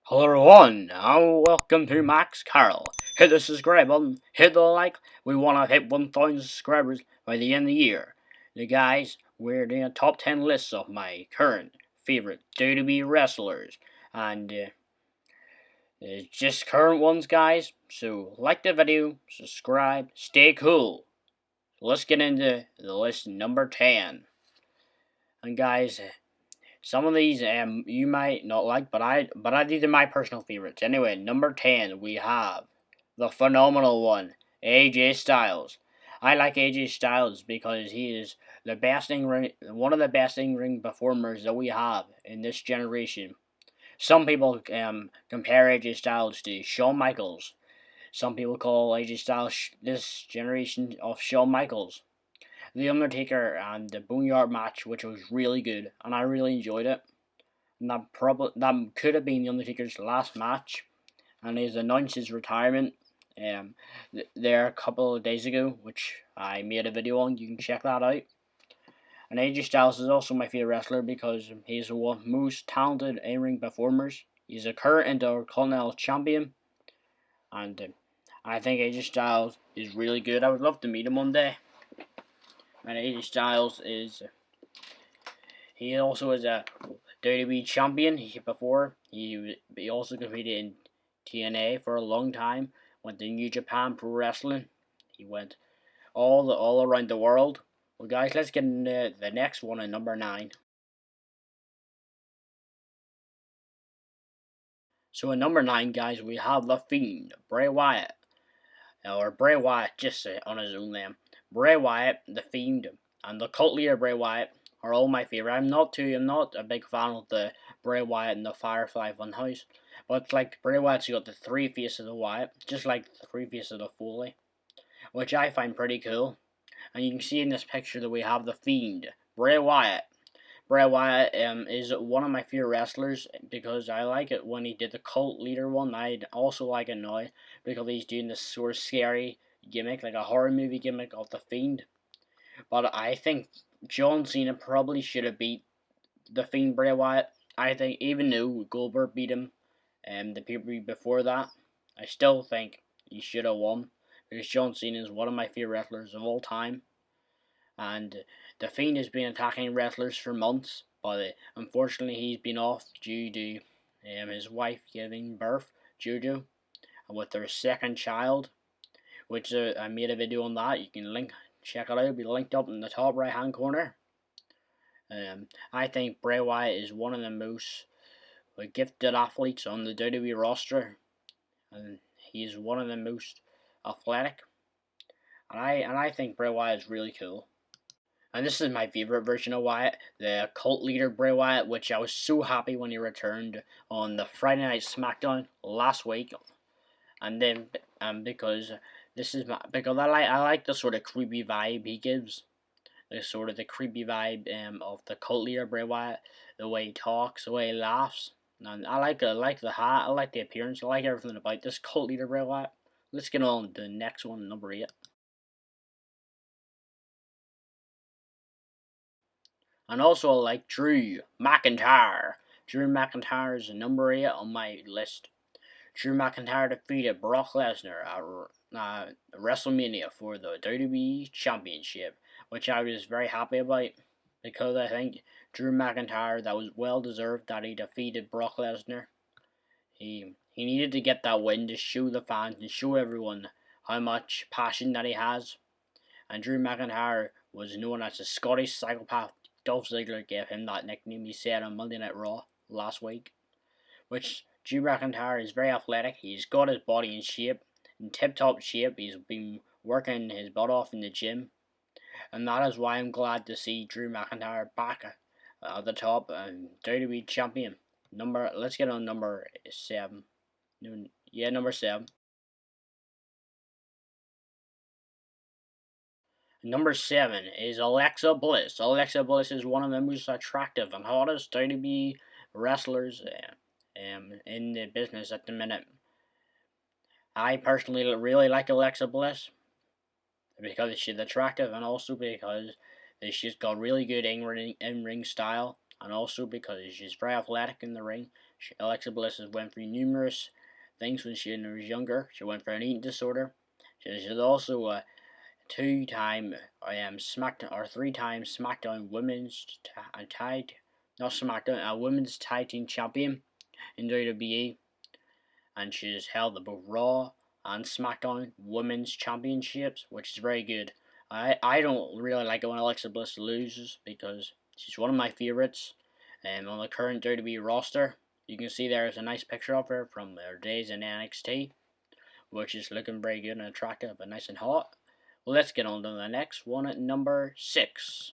Hello everyone, and welcome to Max Carroll. Hit the subscribe button, hit the like. We want to hit 1,000 subscribers by the end of the year. Now guys, we're doing a top 10 list of my current favorite WWE wrestlers. And it's just current ones guys. So like the video, subscribe, stay cool. Let's get into the list number 10. And guys, some of these you might not like, but these are my personal favorites. Anyway, number 10 we have the phenomenal one, AJ Styles. I like AJ Styles because he is one of the best in-ring performers that we have in this generation. Some people compare AJ Styles to Shawn Michaels. Some people call AJ Styles this generation of Shawn Michaels. The Undertaker and the Boneyard match, which was really good, and I really enjoyed it. And that could have been the Undertaker's last match, and he's announced his retirement there a couple of days ago, which I made a video on. You can check that out. And AJ Styles is also my favorite wrestler because he's one of the most talented in-ring performers. He's a current Intercontinental Champion, and I think AJ Styles is really good. I would love to meet him one day. And AJ Styles he also is a WWE champion. He also competed in TNA for a long time. Went to New Japan Pro Wrestling. He went all around the world. Well, guys, let's get into the next one at number 9. So at number 9, guys, we have the Fiend, Bray Wyatt, or Bray Wyatt, just on his own name. Bray Wyatt, the Fiend, and the cult leader Bray Wyatt are all my favorite. I'm not a big fan of the Bray Wyatt and the Firefly Funhouse, but it's like Bray Wyatt's got the 3 faces of Wyatt, just like the 3 faces of Foley, which I find pretty cool. And you can see in this picture that we have the Fiend, Bray Wyatt. Bray Wyatt is one of my favorite wrestlers because I like it when he did the cult leader one. I also like it now because he's doing this sort of scary gimmick, like a horror movie gimmick of the Fiend. But I think John Cena probably should have beat the Fiend Bray Wyatt. I think even though Goldberg beat him the pay-per-view before that, I still think he should have won because John Cena is one of my favorite wrestlers of all time. And the Fiend has been attacking wrestlers for months, but unfortunately he's been off due to his wife giving birth, JOJO, with their second child, which I made a video on that. You can check it out. It'll be linked up in the top right hand corner. I think Bray Wyatt is one of the most gifted athletes on the WWE roster, and he's one of the most athletic. And I think Bray Wyatt is really cool. And this is my favorite version of Wyatt, the cult leader Bray Wyatt, which I was so happy when he returned on the Friday Night SmackDown last week. And then because I like the sort of creepy vibe he gives, the creepy vibe of the cult leader Bray Wyatt, the way he talks, the way he laughs, and I like the hat, I like the appearance, I like everything about this cult leader Bray Wyatt. Let's get on to the next one, number 8. And also I like Drew McIntyre. Drew McIntyre is number 8 on my list. Drew McIntyre defeated Brock Lesnar at WrestleMania for the WWE Championship, which I was very happy about because I think Drew McIntyre, that was well deserved that he defeated Brock Lesnar. He needed to get that win to show the fans and show everyone how much passion that he has. And Drew McIntyre was known as the Scottish psychopath. Dolph Ziggler gave him that nickname, he said on Monday Night Raw last week. Which Drew McIntyre is very athletic. He's got his body in shape, in tip-top shape. He's been working his butt off in the gym. And that is why I'm glad to see Drew McIntyre back at the top and WWE champion. Let's get on number 7. Number 7. Number 7 is Alexa Bliss. Alexa Bliss is one of the most attractive and hottest WWE wrestlers in the business at the minute. I personally really like Alexa Bliss because she's attractive and also because she's got really good in-ring style. and also because she's very athletic in the ring. Alexa Bliss has went through numerous things when she was younger. She went through an eating disorder. She's also a two-time SmackDown or three-time SmackDown Women's Women's Tag Team Champion in WWE, and she's held both Raw and SmackDown Women's Championships, which is very good. I don't really like it when Alexa Bliss loses because she's one of my favorites. On the current WWE roster, you can see there's a nice picture of her from her days in NXT, which is looking very good and attractive and nice and hot. Well, let's get on to the next one at number 6.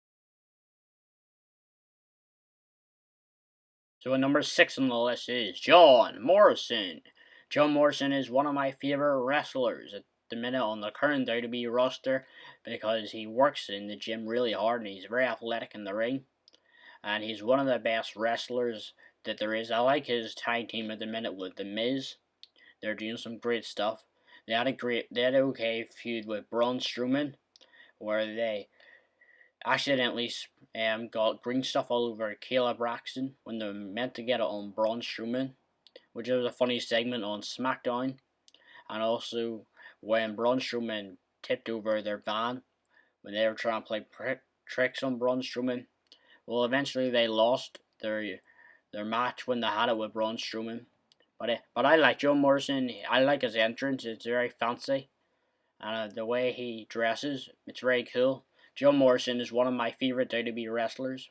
So at number 6 on the list is John Morrison. John Morrison is one of my favorite wrestlers at the minute on the current WWE roster because he works in the gym really hard and he's very athletic in the ring. And he's one of the best wrestlers that there is. I like his tag team at the minute with The Miz. They're doing some great stuff. They had an okay feud with Braun Strowman, where they accidentally got green stuff all over Kayla Braxton when they were meant to get it on Braun Strowman, which was a funny segment on SmackDown. And also when Braun Strowman tipped over their van when they were trying to play tricks on Braun Strowman. Well, eventually they lost their match when they had it with Braun Strowman. But I like John Morrison. I like his entrance. It's very fancy. And the way he dresses, it's very cool. John Morrison is one of my favorite WWE wrestlers.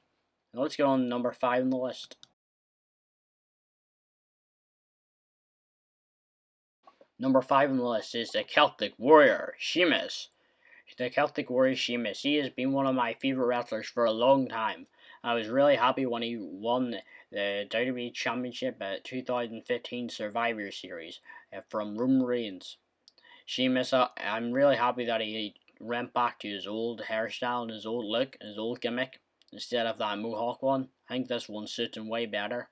Now let's get on to number 5 on the list. Number 5 on the list is the Celtic Warrior, Sheamus. The Celtic Warrior Sheamus. He has been one of my favorite wrestlers for a long time. I was really happy when he won the WWE Championship at 2015 Survivor Series from Roman Reigns. Sheamus, I'm really happy that he went back to his old hairstyle and his old look, his old gimmick, instead of that mohawk one. I think this one suits him way better.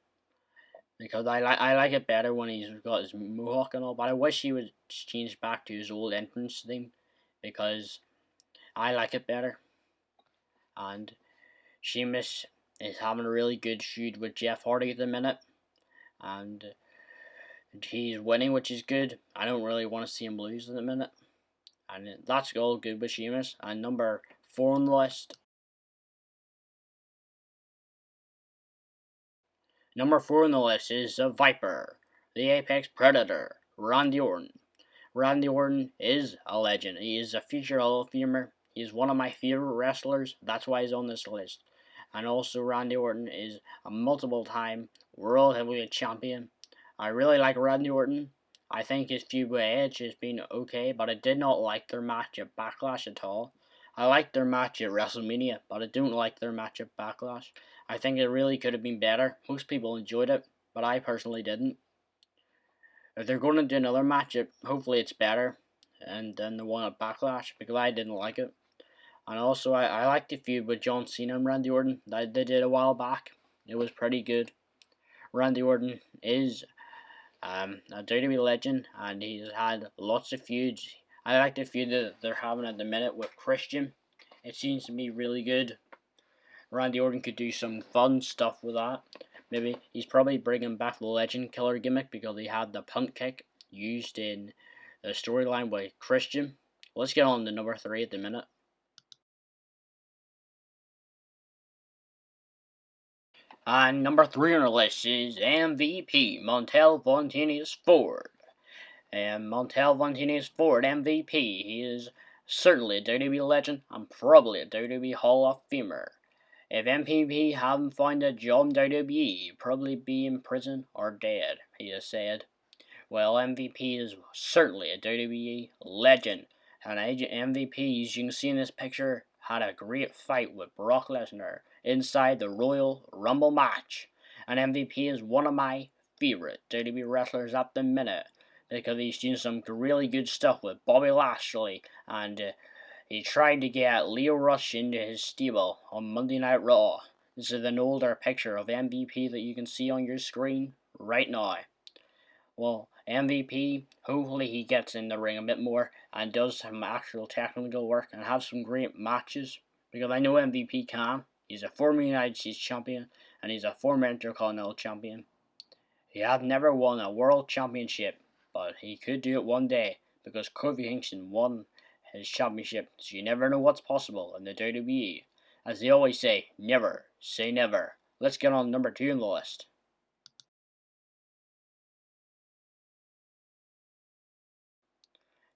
Because I like it better when he's got his mohawk and all, but I wish he would change back to his old entrance theme, because I like it better. And Sheamus is having a really good feud with Jeff Hardy at the minute, and he's winning, which is good. I don't really want to see him lose at the minute, and that's all good with Sheamus. And number 4 on the list. Number 4 on the list is the Viper, the Apex Predator, Randy Orton. Randy Orton is a legend. He is a future Hall of Famer. He is one of my favorite wrestlers. That's why he's on this list. And also Randy Orton is a multiple-time World Heavyweight Champion. I really like Randy Orton. I think his feud with Edge has been okay, but I did not like their match at Backlash at all. I liked their match at WrestleMania, but I don't like their match at Backlash. I think it really could have been better. Most people enjoyed it, but I personally didn't. If they're going to do another match, hopefully it's better than the one at Backlash, because I didn't like it. And also, I like the feud with John Cena and Randy Orton that they did a while back. It was pretty good. Randy Orton is a WWE legend, and he's had lots of feuds. I like the feud that they're having at the minute with Christian. It seems to be really good. Randy Orton could do some fun stuff with that. Maybe he's probably bringing back the Legend Killer gimmick because he had the punt kick used in the storyline with Christian. Let's get on to number 3 at the minute. And number 3 on our list is MVP, Montel Vontainius Ford. And Montel Vontainius Ford, MVP. He is certainly a WWE legend and probably a WWE Hall of Famer. If MVP hadn't found a job in WWE, he'd probably be in prison or dead, he has said. Well, MVP is certainly a WWE legend. And MVP, as you can see in this picture, had a great fight with Brock Lesnar inside the Royal Rumble match. And MVP is one of my favorite WWE wrestlers at the minute, because he's doing some really good stuff with Bobby Lashley, and he tried to get Leo Rush into his stable on Monday Night Raw. This is an older picture of MVP that you can see on your screen right now. Well, MVP, hopefully he gets in the ring a bit more and does some actual technical work and have some great matches, because I know MVP can. He's a former United States champion, and he's a former Intercontinental Champion. He had never won a World Championship, but he could do it one day because Kofi Kingston won his championship. So you never know what's possible in the WWE. As they always say, never say never. Let's get on number 2 on the list.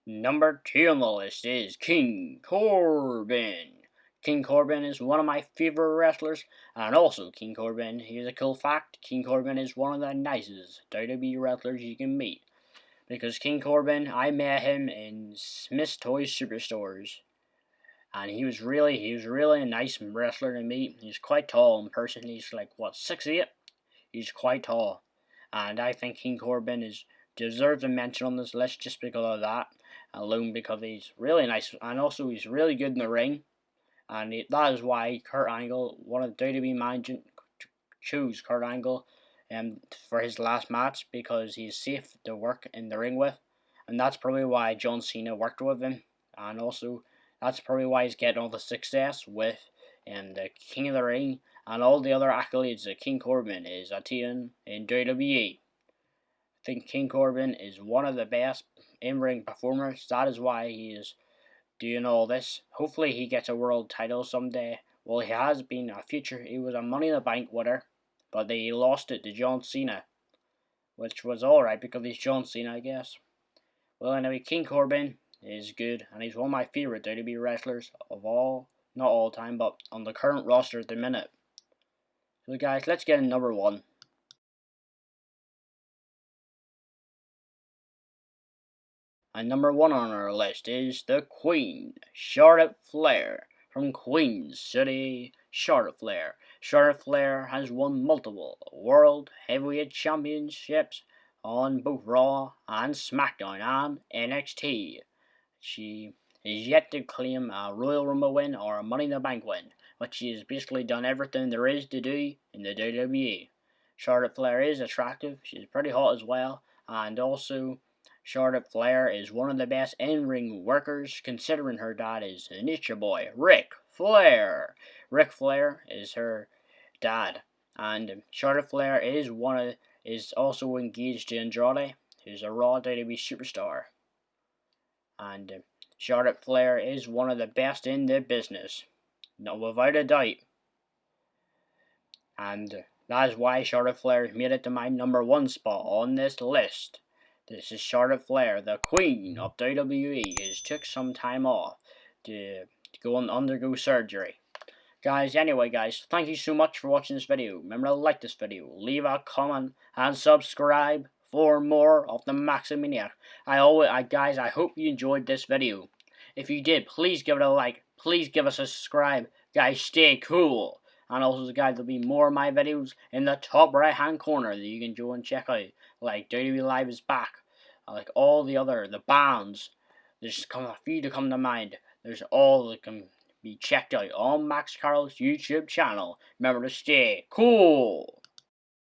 Number 2 on the list is King Corbin. King Corbin is one of my favorite wrestlers, and also King Corbin, here's a cool fact, King Corbin is one of the nicest WWE wrestlers you can meet. Because King Corbin, I met him in Smith's Toy Superstores, and he was really a nice wrestler to meet. He's quite tall in person. He's like, what, 6'8"? He's quite tall, and I think King Corbin deserves a mention on this list just because of that alone, because he's really nice, and also he's really good in the ring, and that is why Kurt Angle, one of the WWE management, chose Kurt Angle for his last match, because he's safe to work in the ring with, and that's probably why John Cena worked with him, and also that's probably why he's getting all the success with the King of the Ring and all the other accolades that King Corbin is attaining in WWE. I think King Corbin is one of the best in-ring performers. That is why he is doing all this. Hopefully he gets a world title someday. Well, he has been he was a Money in the Bank winner, but they lost it to John Cena, which was alright because he's John Cena, I guess. Well, anyway, King Corbin is good, and he's one of my favorite WWE wrestlers of not all time, but on the current roster at the minute. So guys, let's get in number 1. And number 1 on our list is the Queen, Charlotte Flair, from Queen City, Charlotte Flair. Charlotte Flair has won multiple World Heavyweight Championships on both Raw and SmackDown and NXT. She is yet to claim a Royal Rumble win or a Money in the Bank win, but she has basically done everything there is to do in the WWE. Charlotte Flair is attractive, she's pretty hot as well, and also Charlotte Flair is one of the best in-ring workers, considering her dad is Nature Boy, Ric Flair. Ric Flair is her dad, and Charlotte Flair is also engaged to Andrade, who's a Raw WWE superstar. And Charlotte Flair is one of the best in the business, no, without a doubt. And that is why Charlotte Flair made it to my number 1 spot on this list. This is Charlotte Flair, the Queen of WWE, has took some time off to go and undergo surgery. Guys, anyway guys, thank you so much for watching this video. Remember to like this video, leave a comment, and subscribe for more of the Maximaniac. Guys, I hope you enjoyed this video. If you did, please give it a like, please give us a subscribe. Guys, stay cool. And also, guys, there'll be more of my videos in the top right hand corner that you can go and check out. Like WWE Live is back. Like all the bands. There's a few to come to mind. There's all that can be checked out on Max Carroll's YouTube channel. Remember to stay cool.